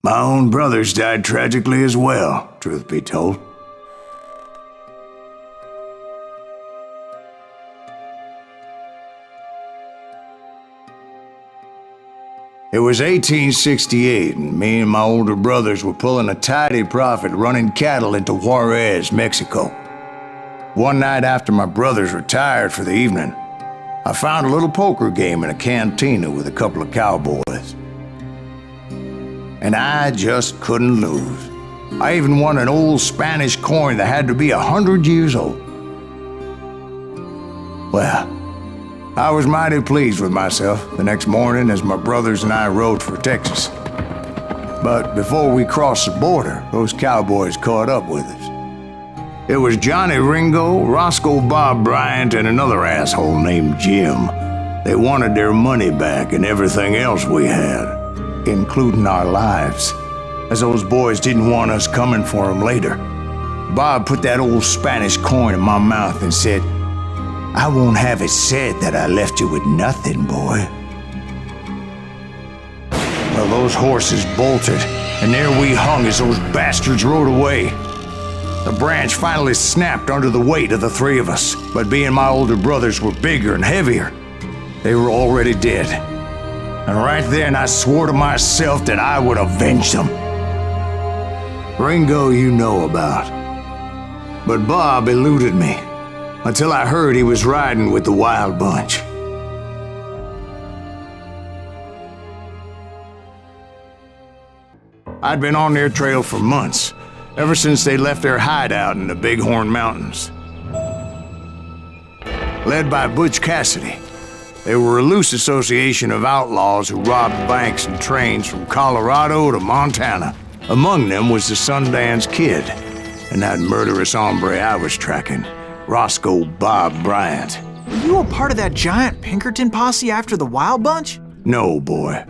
My own brothers died tragically as well, truth be told. It was 1868, and me and my older brothers were pulling a tidy profit running cattle into Juarez, Mexico. One night after my brothers retired for the evening, I found a little poker game in a cantina with a couple of cowboys. And I just couldn't lose. I even won an old Spanish coin that had to be 100 years old. Well, I was mighty pleased with myself the next morning as my brothers and I rode for Texas. But before we crossed the border, those cowboys caught up with us. It was Johnny Ringo, Rosco Bob Brайнт, and another asshole named Jim. They wanted their money back and everything else we had, including our lives, as those boys didn't want us coming for them later. Bob put that old Spanish coin in my mouth and said, "I won't have it said that I left you with nothing, boy." Well, those horses bolted, and there we hung as those bastards rode away. The branch finally snapped under the weight of the three of us, but being my older brothers were bigger and heavier, they were already dead. And right then I swore to myself that I would avenge them. Ringo you know about, but Bob eluded me, until I heard he was riding with the Wild Bunch. I'd been on their trail for months, ever since they left their hideout in the Bighorn Mountains. Led by Butch Cassidy, they were a loose association of outlaws who robbed banks and trains from Colorado to Montana. Among them was the Sundance Kid, and that murderous hombre I was tracking, Rosco Bob Brайnт. Were you a part of that giant Pinkerton posse after the Wild Bunch? No, boy.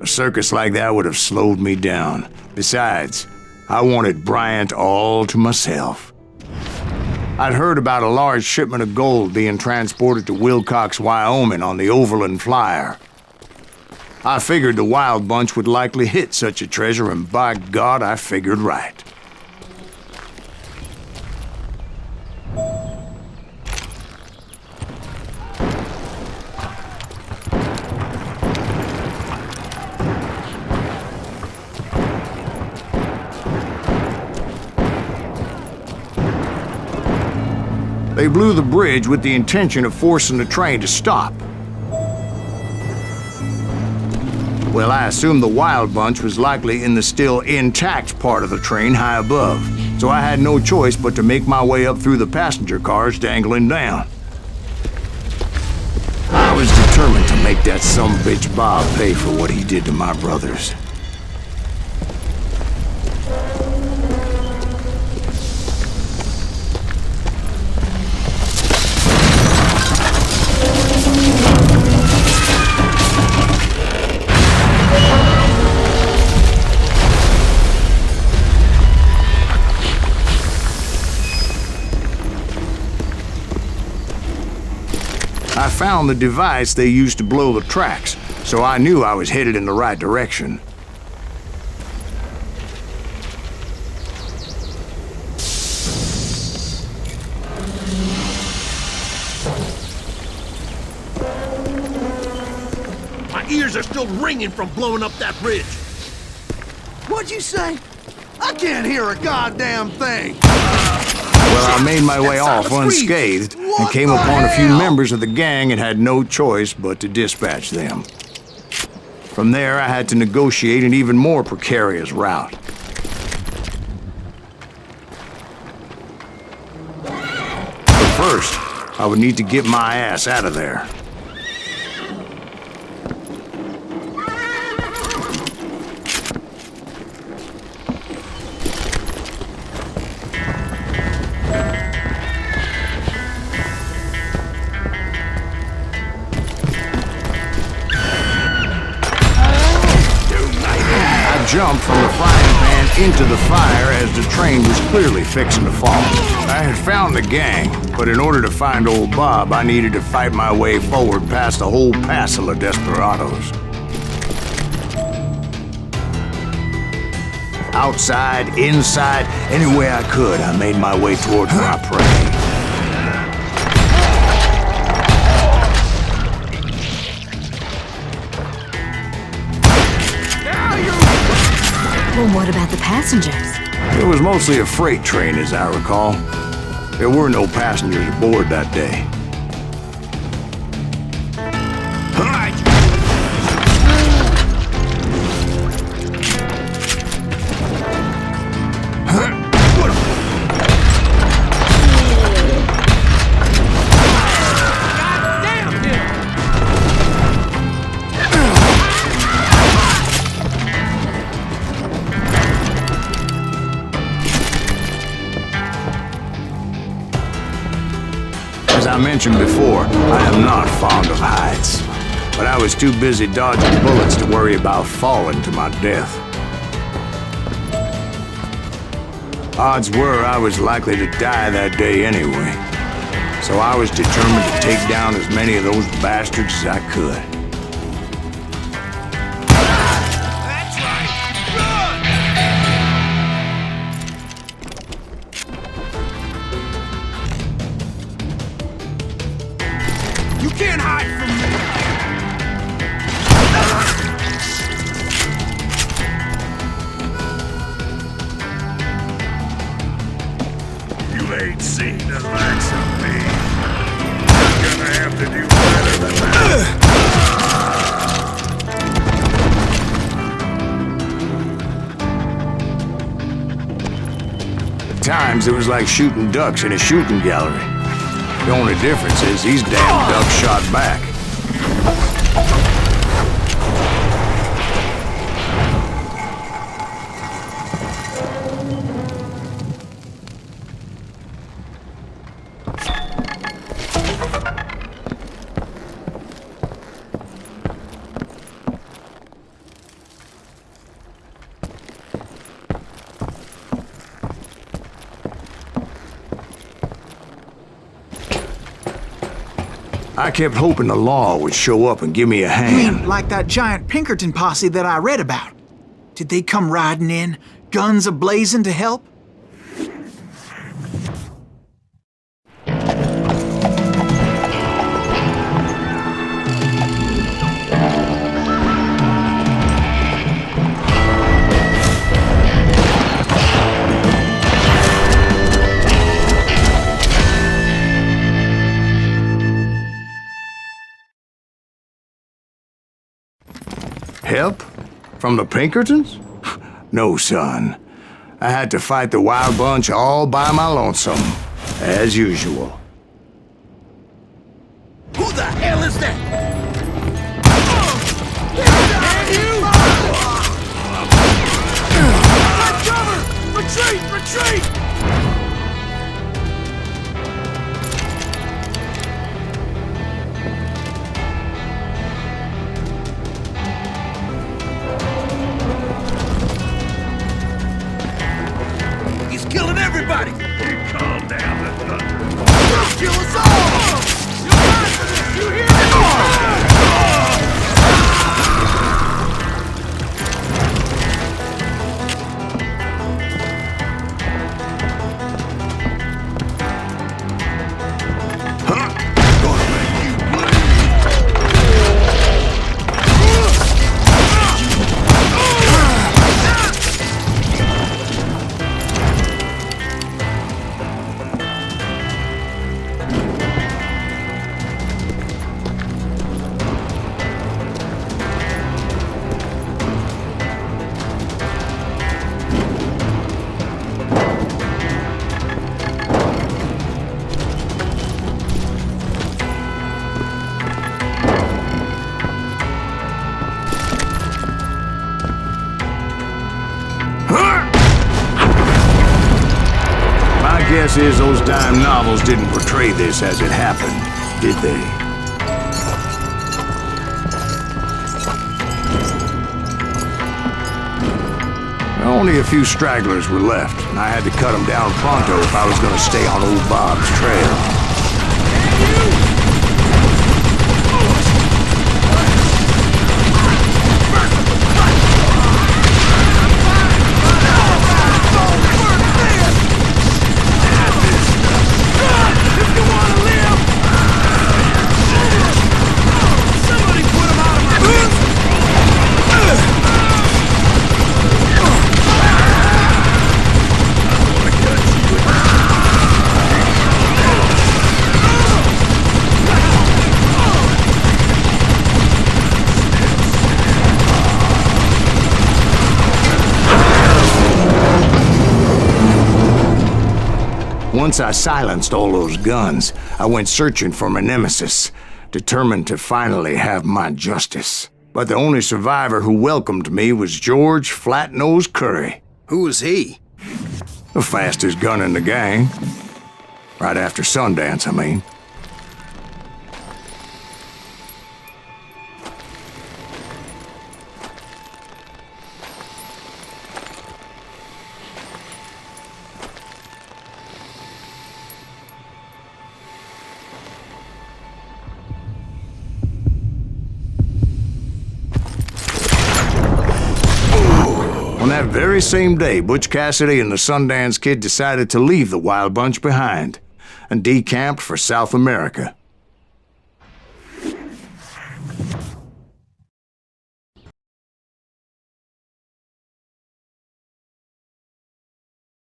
A circus like that would have slowed me down. Besides, I wanted Brайnт all to myself. I'd heard about a large shipment of gold being transported to Wilcox, Wyoming on the Overland Flyer. I figured the Wild Bunch would likely hit such a treasure, and by God, I figured right. They blew the bridge with the intention of forcing the train to stop. Well, I assumed the Wild Bunch was likely in the still intact part of the train high above, so I had no choice but to make my way up through the passenger cars dangling down. I was determined to make that sumbitch Bob pay for what he did to my brothers. I found the device they used to blow the tracks, so I knew I was headed in the right direction. My ears are still ringing from blowing up that bridge. What'd you say? I can't hear a goddamn thing. Well, I made my way off unscathed and came upon a few members of the gang and had no choice but to dispatch them. From there, I had to negotiate an even more precarious route. But first, I would need to get my ass out of there. Jumped from the frying pan into the fire as the train was clearly fixing to fall. I had found the gang, but in order to find old Bob, I needed to fight my way forward past a whole passel of desperados. Outside, inside, any way I could, I made my way towards my prey. Well, what about the passengers? It was mostly a freight train, as I recall. There were no passengers aboard that day. As I mentioned before, I am not fond of heights, but I was too busy dodging bullets to worry about falling to my death. Odds were I was likely to die that day anyway, so I was determined to take down as many of those bastards as I could. Ain't seen the likes of me. You're gonna have to do better than that. At times, it was like shooting ducks in a shooting gallery. The only difference is these damn ducks shot back. I kept hoping the law would show up and give me a You hand. mean like that giant Pinkerton posse that I read about? Did they come riding in, guns a-blazing to help? Help? From the Pinkertons? No, son. I had to fight the wild bunch all by my lonesome, as usual. Who the hell is that? Take cover! Retreat! Retreat! He's killing everybody! Calm down, the thunder. He'll kill us all! You're right for this! You hear me? Guess is those dime novels didn't portray this as it happened, did they? Only a few stragglers were left, and I had to cut them down pronto if I was going to stay on old Bob's trail. Once I silenced all those guns, I went searching for my nemesis, determined to finally have my justice. But the only survivor who welcomed me was George Flat-Nose Curry. Who was he? The fastest gun in the gang. Right after Sundance, I mean. On that very same day, Butch Cassidy and the Sundance Kid decided to leave the Wild Bunch behind and decamped for South America.